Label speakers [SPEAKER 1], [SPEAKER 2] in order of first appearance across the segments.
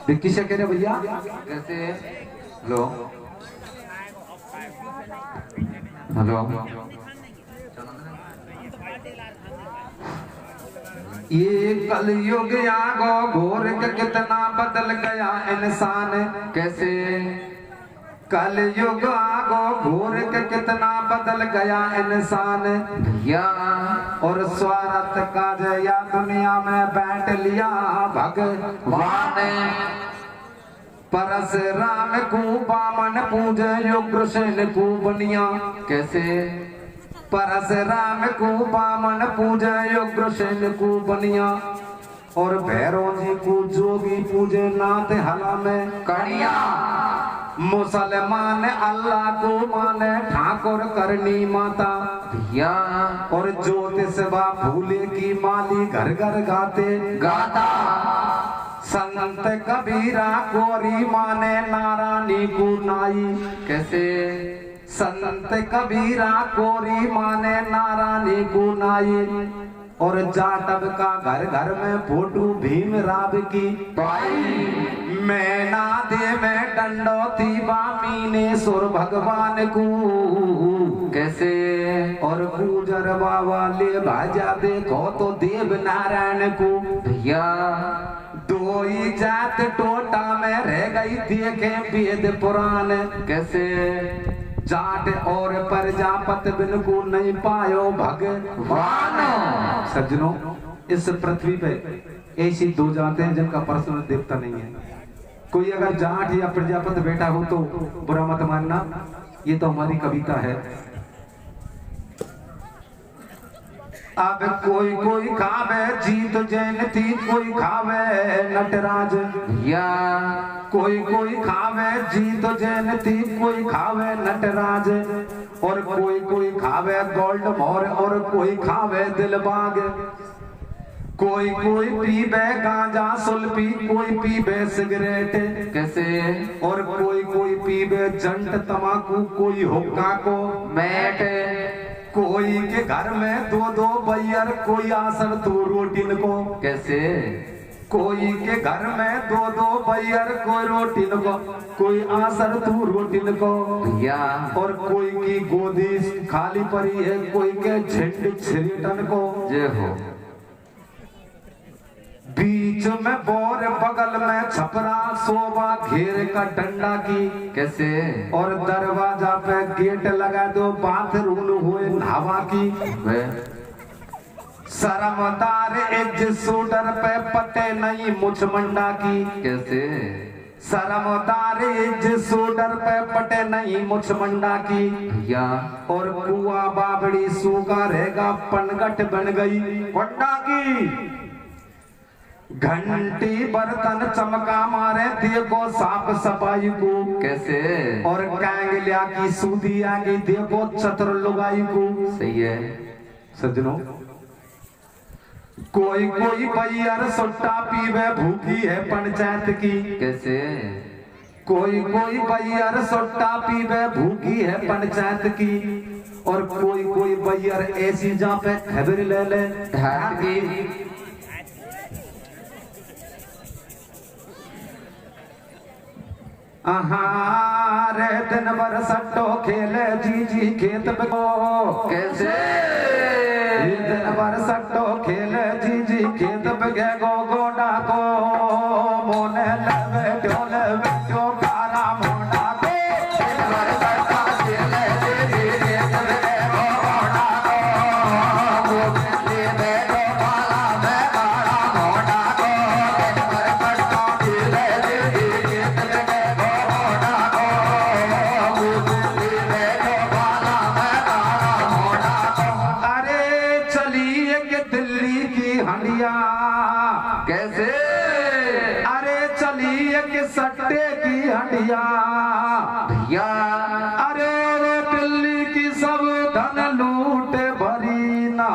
[SPEAKER 1] विक्की से कह रहे भैया
[SPEAKER 2] कैसे? हेलो हेलो,
[SPEAKER 1] ये कलयुग आगो घोर के कितना बदल गया इंसान।
[SPEAKER 2] कैसे?
[SPEAKER 1] कलयुग आगो घोर के कितना बदल गया इंसान
[SPEAKER 2] भैया।
[SPEAKER 1] और स्वार्थ का जया दुनिया में बैठ लिया भगवान। परशुराम को बामन पूजे यो कृष्ण को बनिया।
[SPEAKER 2] कैसे?
[SPEAKER 1] परशुराम को बामन पूजे यो कृष्ण को बनिया। और भैरव जी को जोगी पूजे नाथ हला में
[SPEAKER 2] कड़िया।
[SPEAKER 1] मुसलमान अल्लाह को माने ठाकुर करनी माता।
[SPEAKER 2] भैया।
[SPEAKER 1] और ज्योतिष बा भूले की माली घर घर गाते
[SPEAKER 2] गाता।
[SPEAKER 1] संत कबीरा कोरी माने नारानी को नाई।
[SPEAKER 2] कैसे?
[SPEAKER 1] संत कबीरा कोरी माने नारानी को नाई। और जाटव का घर घर में फोटो भीम राव की
[SPEAKER 2] पाई।
[SPEAKER 1] मैना दे में दंडोती बामीने सुर भगवान को।
[SPEAKER 2] कैसे?
[SPEAKER 1] और गुजर बाबा ले भाजा देखो तो देव नारायण को।
[SPEAKER 2] भैया।
[SPEAKER 1] दो ही जात टोटा में रह गई देखे वेद पुराण।
[SPEAKER 2] कैसे?
[SPEAKER 1] जाट और प्रजापत बिन को नहीं पायो भगवान। सज्जनों, इस पृथ्वी पे ऐसी दो जातें हैं जिनका पर्सनल देवता नहीं है। कोई अगर जाट या प्रजापत बेटा हो तो बुरा मत मानना, ये तो हमारी कविता है। अब कोई कोई खावे जीत जयंती, कोई खावे नटराज।
[SPEAKER 2] या
[SPEAKER 1] कोई कोई खावे जीत जयंती, कोई खावे नटराज। और कोई खावे गोल्ड मोर, और कोई खावे दिलबाग। कोई पीबे गांजा सुल्फी, कोई पीबे सिगरेट।
[SPEAKER 2] कैसे?
[SPEAKER 1] और कोई पीबे जंट तमाकू, कोई हुक्का को
[SPEAKER 2] मैट।
[SPEAKER 1] कोई के घर में दो दो बैयर, कोई आसन तू रोटिन को।
[SPEAKER 2] कैसे?
[SPEAKER 1] कोई के घर में दो दो बैयर, कोई रोटिन को, कोई आसन तू रोटिन को।
[SPEAKER 2] या
[SPEAKER 1] और कोई की गोदी खाली पड़ी है, कोई के झंड छिरिटन को।
[SPEAKER 2] जय हो।
[SPEAKER 1] बीच में बोर, बगल में छपरा, शोभा घेर का डंडा की।
[SPEAKER 2] कैसे?
[SPEAKER 1] और दरवाजा पे गेट लगा दो, बाथरूम हुए हवा की। शर्मदार एज शूटर पे पटे नहीं मुछमंडा की।
[SPEAKER 2] कैसे?
[SPEAKER 1] शर्मदार एज शूटर पे पटे नहीं मुछमंडा की।
[SPEAKER 2] या
[SPEAKER 1] और कुआ बाबड़ी सूखा रहेगा, पनगट बन गई वड्डा की। घंटी बर्तन चमका मारे, देखो साफ सफाई को।
[SPEAKER 2] कैसे?
[SPEAKER 1] और कैंगलिया की सूदी आ गई, देखो चतुर लुगाई को।
[SPEAKER 2] सही है।
[SPEAKER 1] सज्जनों, कोई बैयर सुट्टा पीवे, भूखी है पंचायत की।
[SPEAKER 2] कैसे?
[SPEAKER 1] कोई बैयर सुट्टा पीवे, भूखी है पंचायत की। और कोई बैयर ऐसी जहाँ पे खबर ले ले ढाक की। रे दिन भर सट्टो खेले जी खेत पे को।
[SPEAKER 2] कैसे?
[SPEAKER 1] दिन भर सट्टो खेले जी खेत पे गो गोडा को। मोने लवे ढोले बैठो कारा मोडा को। दिन भर सट्टो खेले जी खेत पे गो गोडा को। मोने बैठो काला में कारा मोडा को। दिन भर सट्टो खेले जी खेत पे हंडिया।
[SPEAKER 2] कैसे?
[SPEAKER 1] अरे चलिए कि सट्टे की हंडिया।
[SPEAKER 2] भैया।
[SPEAKER 1] अरे दिल्ली की सब धन लूटे भरी ना,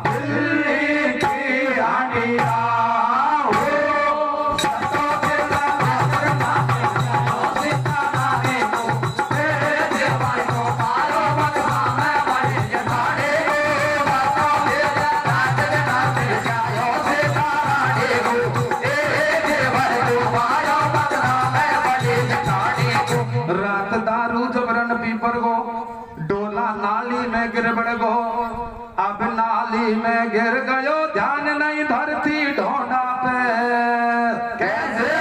[SPEAKER 1] दिल्ली की हंडिया।
[SPEAKER 3] Bye.
[SPEAKER 1] त्रिबड़ गो अब नाली में गिर गयो ध्यान नहीं धरती ढोंडा पे
[SPEAKER 2] कैसे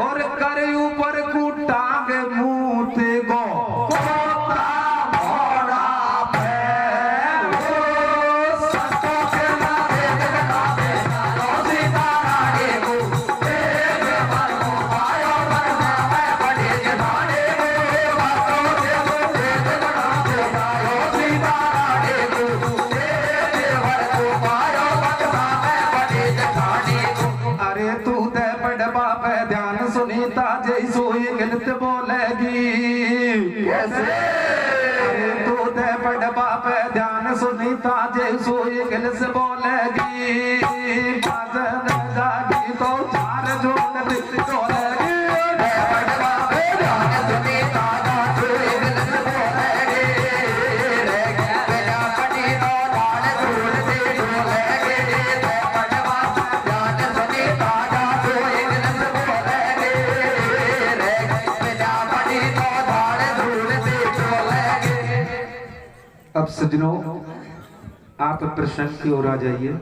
[SPEAKER 1] और कर ऊपर को टांग मूत गो सुनीता जैसो इंग्लिश बोलेगी बाजन जागी तो चार जोड़ जोड़ेगी अब सजनों आप प्रश्न की ओर आ जाइए।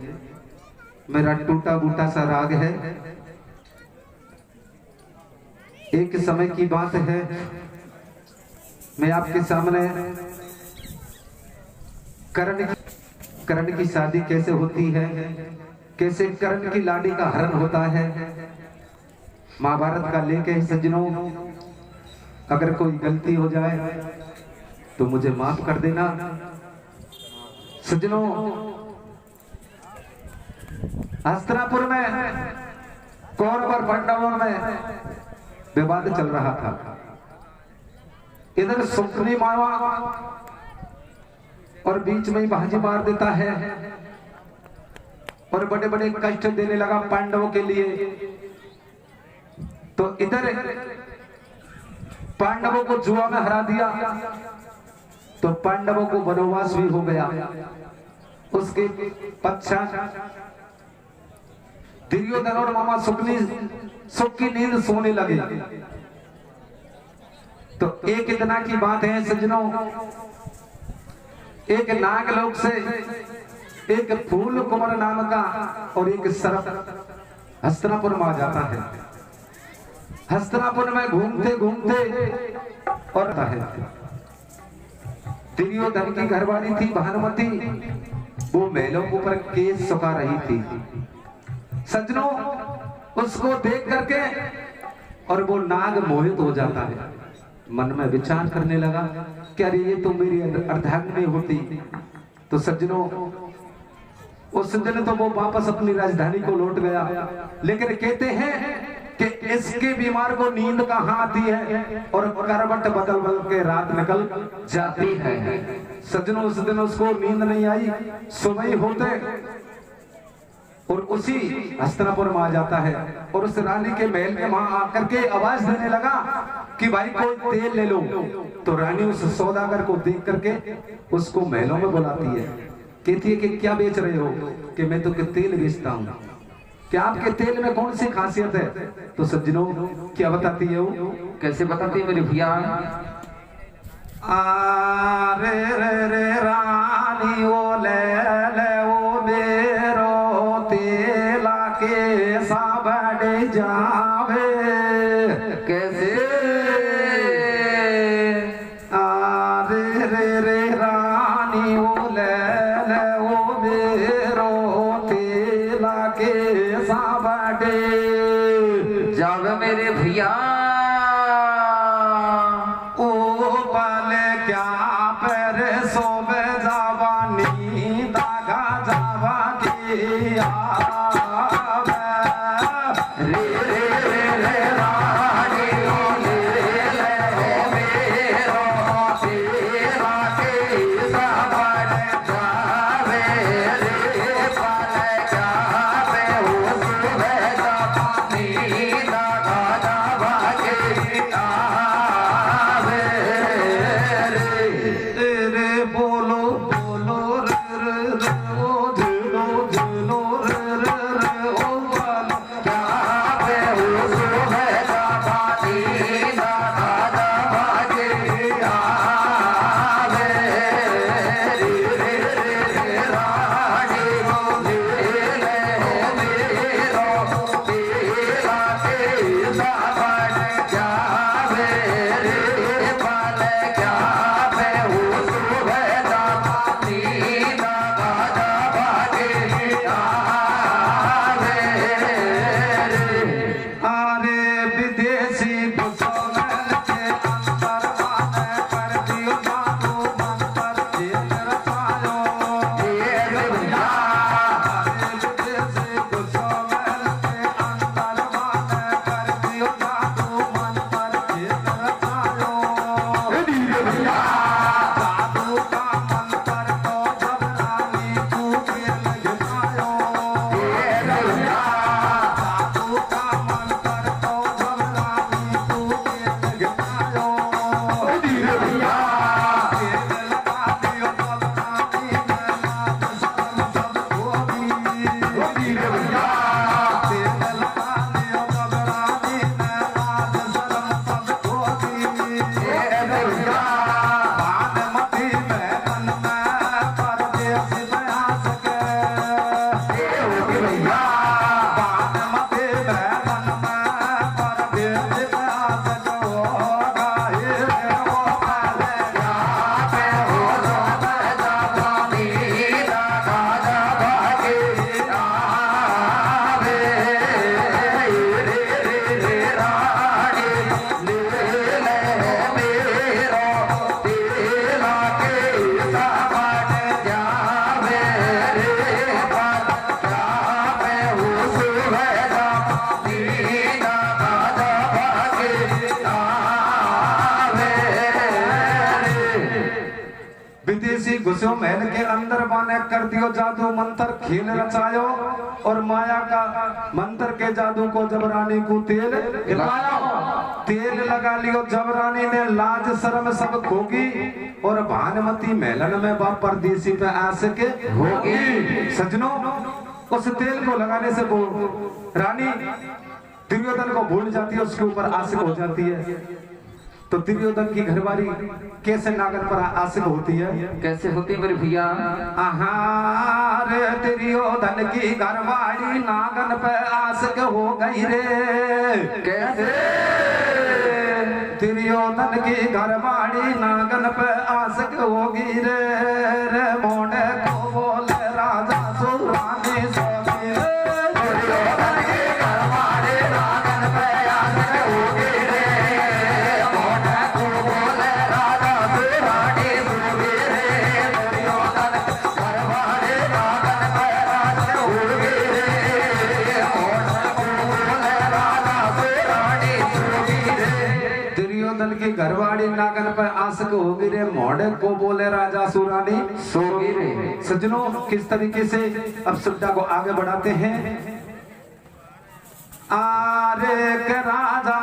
[SPEAKER 1] मेरा टूटा बूटा सा राग है। एक समय की बात है, मैं आपके सामने कर्ण की शादी कैसे होती है, कैसे कर्ण की लाड़ी का हरण होता है, महाभारत का लेख है सज्जनों। अगर कोई गलती हो जाए तो मुझे माफ कर देना सज्जनों। हस्तिनापुर में कौरव और पांडवों में विवाद चल रहा था। इधर सुकनी मावा और बीच में ही बाजी मार देता है और बड़े बड़े कष्ट देने लगा पांडवों के लिए। तो इधर पांडवों को जुआ में हरा दिया तो पांडवों को वनवास भी हो गया। उसके पश्चात दुर्योधन और मामा सुख की नींद सोने लगे। तो एक इतना की बात है सज्जनों, एक नागलोक से एक फूल कुमार नाम का और एक सर्प हस्तिनापुर में आ जाता है। हस्तिनापुर में घूमते घूमते और दुर्योधन की घरवाली थी भानुमति, वो महलों के ऊपर केस सुखा रही थी सज्जनों। उसको देख करके और वो नाग मोहित हो जाता है, मन में विचार करने लगा कि अरे ये तो मेरी अर्धांगिनी होती। तो सज्जनों उस दिन तो वो वापस अपनी राजधानी को लौट गया। लेकिन कहते हैं कि इसके बीमार को नींद कहाँ आती है और करवट बदल बदल के रात निकल जाती है। सज्जनों उस दिन उसको नींद नहीं आई, सुबह होते और उसी हस्तिनापुर में आ जाता है और उस रानी के महल में वहां आकर के आवाज देने लगा कि भाई कोई तेल ले लो। तो रानी उस सौदागर को देख करके उसको महलों में बुलाती है, कहती है कि क्या बेच रहे हो? कि मैं तो तेल बेचता हूँ। क्या आपके तेल में कौन सी खासियत है? तो सज्जनों क्या बताती है वो?
[SPEAKER 2] कैसे बताती है मेरे भैया?
[SPEAKER 1] रे रे रे रानी ओ ले ओ मेरो तेला के साबड़े जावे।
[SPEAKER 2] कैसे?
[SPEAKER 1] रे रे रे रानी ओ ले ओ मेरो तेला के साबड़े
[SPEAKER 2] जावे मेरे भैया।
[SPEAKER 1] है घुसो महल के अंदर बाने कर दियो जादू मंत्र खेल रचायो और माया का मंत्र के जादू को जब रानी को तेल तेल लगा लियो। जब रानी ने लाज शर्म सब खोगी और भानुमती मेलन में बाप परदेसी पे आस के होगी। सजनों उस तेल को लगाने से वो रानी दुर्योधन को भूल जाती है, उसके ऊपर आशिक हो जाती है। तो दुर्योधन की घरवाली कैसे नागन पर आशिक होती है?
[SPEAKER 2] कैसे होती है मेरे भैया?
[SPEAKER 1] आहार दुर्योधन की घरवाली नागन पे आशिक हो गई रे।
[SPEAKER 2] कैसे?
[SPEAKER 1] दुर्योधन की घरवाली नागन पे आशिक होगी रे। मोने को बोले राजा सुरानी सोनी रे। दुर्योधन की घरवाली नागन पे आशिक होगी रे। मोने को बोले राजा सुरानी सोनी रे। दुर्योधन घरवाली नागन पे आशिक होगी रे। मोने को बोले राजा सुरानी सोनी रे। दुर्योधन की घरवाली नागन पर आशिक होगी रे। मोड़े को बोले राजा सुरानी सोगी रे। सजनों किस तरीके से अब सुविधा को आगे बढ़ाते हैं। आरे के राजा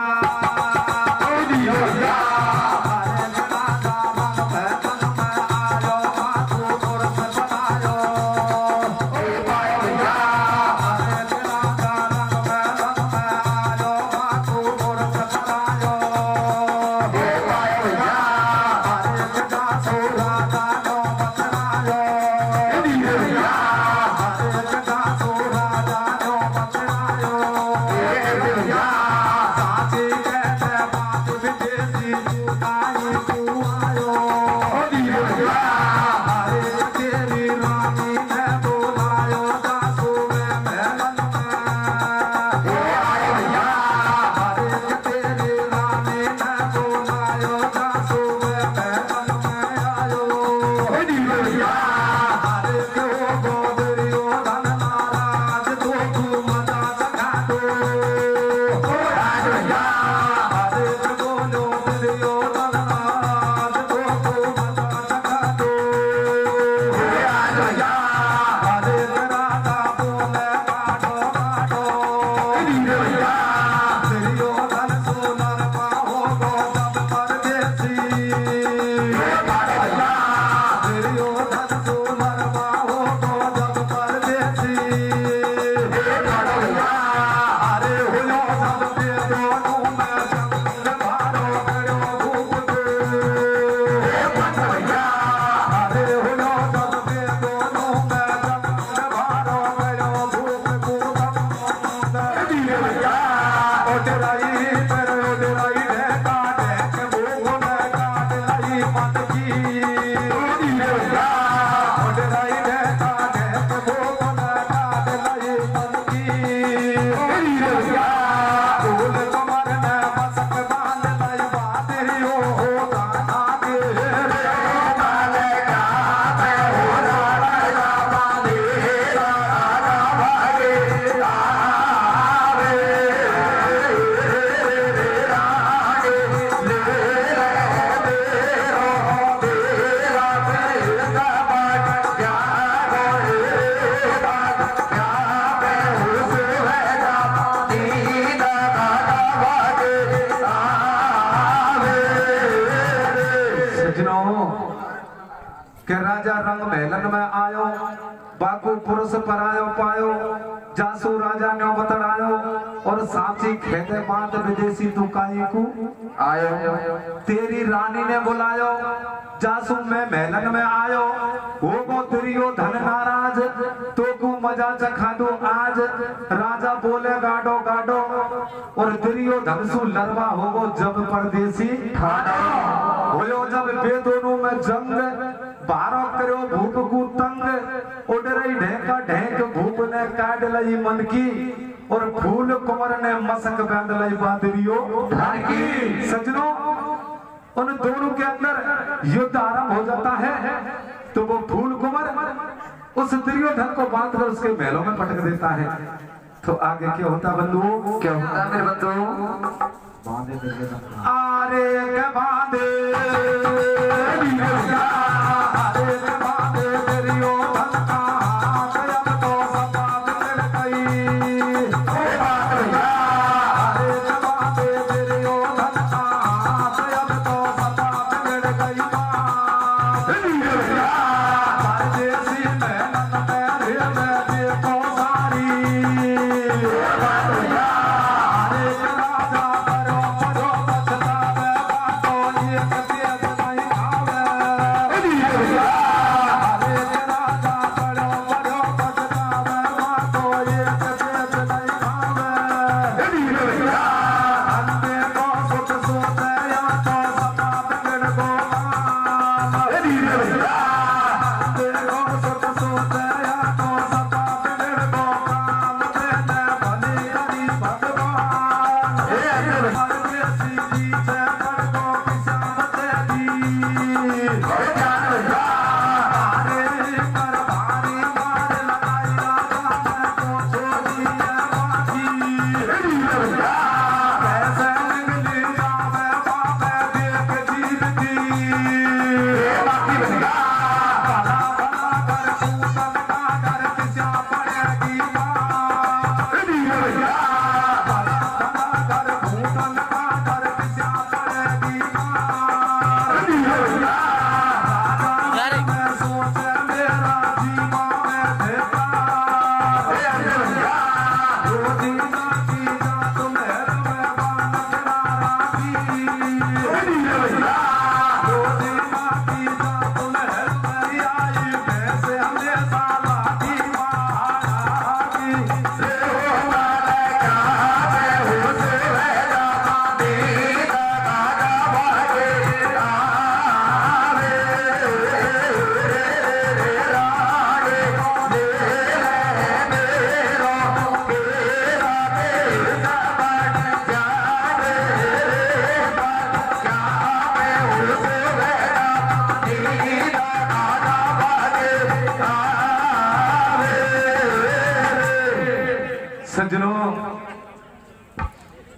[SPEAKER 1] राजा रंग महलन में आयो, बाकू पुरुष परायो पायो, जासू राजा ने बतरायो और साची खेते बात विदेशी दुकाई को आयो। तेरी रानी ने बुलायो, जासू में महलन में आयो, वो को दुर्योधन नाराज, तो को मजा चखा दो आज। राजा बोले गाडो गाडो और दुर्योधन सु लड़वा होगो जब परदेसी खाना होयो। जब बे दोनों में जंग बारो करो भूप को तंग, उडरई ढेका ढेक भूप ने काट लई मन की और फूल कुंवर ने मसक बांध लई बादरियो धन की। सजनों उन दोनों के अंदर युद्ध आरंभ हो जाता है, तो वो फूल कुंवर उस दुर्योधन को बांध कर उसके महलों में पटक देता है। तो आगे क्या होता बंधुओं?
[SPEAKER 2] क्या होता मेरे बंधुओं?
[SPEAKER 1] आरे के बांधे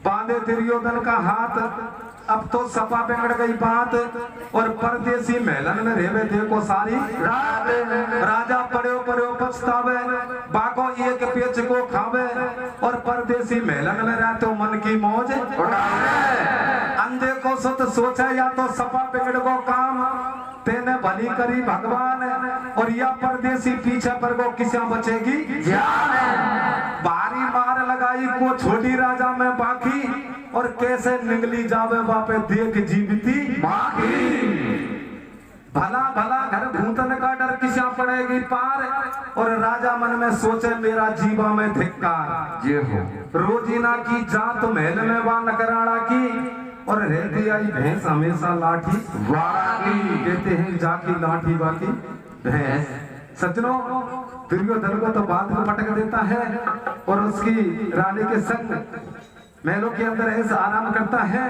[SPEAKER 1] बांधे दुर्योधन का हाथ, अब तो सपा बिगड़ गई बात। और परदेसी महलन में रेवे देखो सारी रात, राजा पड़ो पड़ो पछतावे, बाको एक पेच को खावे। और परदेसी महलन में रहते मन की मौज अंधे को सुत सोचा, या तो सपा बिगड़ को काम तेने भली करी भगवान। और या परदेसी पीछे पर को किसा बचेगी भारी मार लगाई को छोटी राजा में बाकी। और कैसे निकली जावे वापे देख जीविती बाकी। भला भला घर भूतन का डर किसा पड़ेगी पार। और राजा मन में सोचे मेरा जीवा में धिक्कार।
[SPEAKER 2] ये हो
[SPEAKER 1] रोजीना की जात महल में वा नकराड़ा की। और रहती आई भैंस हमेशा लाठी वारा की। कहते हैं जाकी लाठी बाकी भैंस। सज्जनों, दुर्योधन को तो बाद में पटक देता है और उसकी रानी के संग महलों के अंदर ऐसा आराम करता है।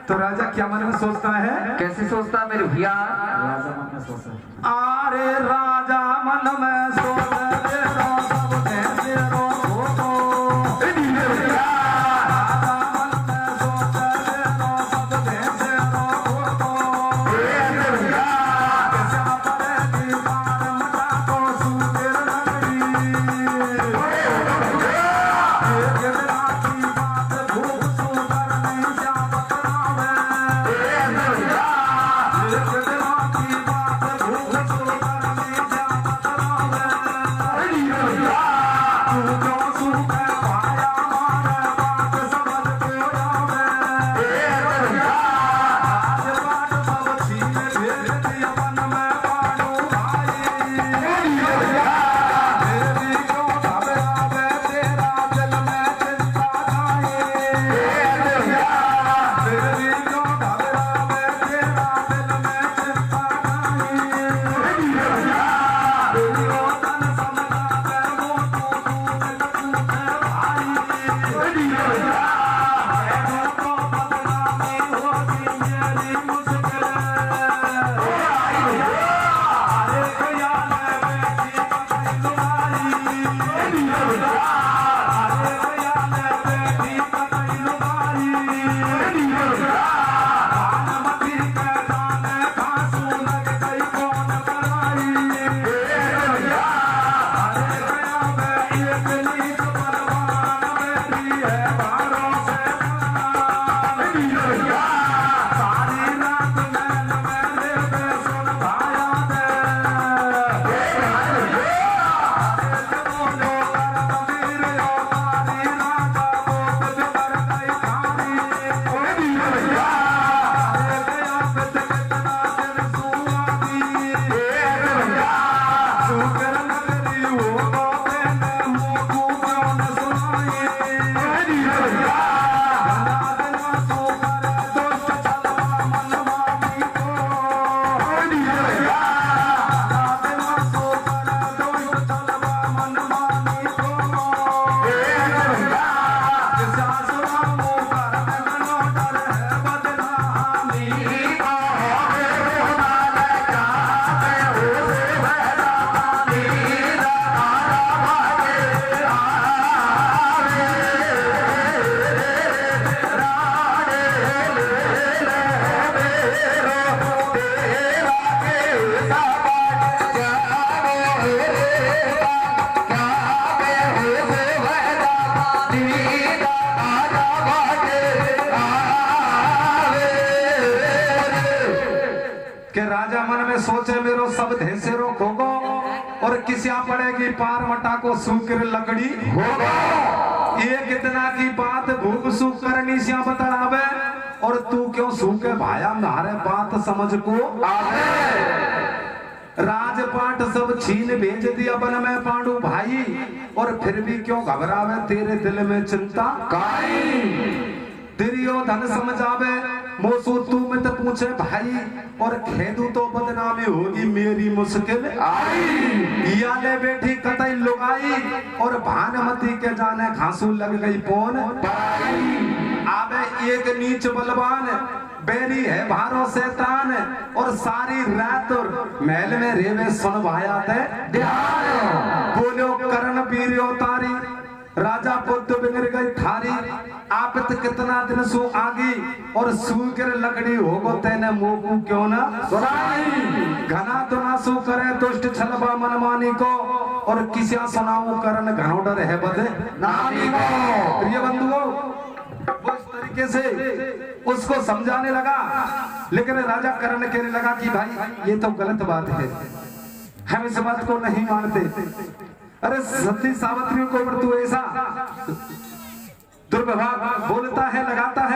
[SPEAKER 1] तो राजा क्या मन में सोचता है?
[SPEAKER 2] कैसे सोचता मेरे भैया?
[SPEAKER 1] राजा मन में सोचता, अरे राजा मन में सोच सब कैसे सोचे मेरो सब धैसेरो खोगो और किसिया पड़ेगी पार मटा को सूकर लकड़ी होगा। एक इतना की बात भूख सूख करनी सिया बतलावे और तू क्यों सूखे भाया मारे बात समझ को आवे। राजपाट सब छीन भेज दिया बन में पांडु भाई और फिर भी क्यों घबरावे तेरे दिल में चिंता काई। दुर्योधन समझावे मोसू तू में तो पूछे भाई और खेदू तो बदनामी होगी मेरी मुश्किल आई। या ले बेटी कतई लुगाई और भानुमती के जाने खांसू लग गई पोन आवे एक नीच बलवान बेरी है भारो शैतान और सारी रात और महल में रेवे सुन भाया थे बोलो करण वीर्यो तारी राजा बुद्ध बिगड़ गई थारी आपत कितना दिन सु आगी और सूकर लकड़ी होगो तेने मोकू क्यों ना सुनाई। घना तो ना सु करे दुष्ट छलबा मनमानी को और किसिया सुनाऊ करण घनो डर है बदे नामी को। प्रिय बंधुओं वो इस तरीके से उसको समझाने लगा लेकिन राजा करण कहने लगा कि भाई ये तो गलत बात है हम इस बात को नहीं मानते। अरे सती सावित्री को तू ऐसा दुर्व्यवहार बोलता है लगाता है।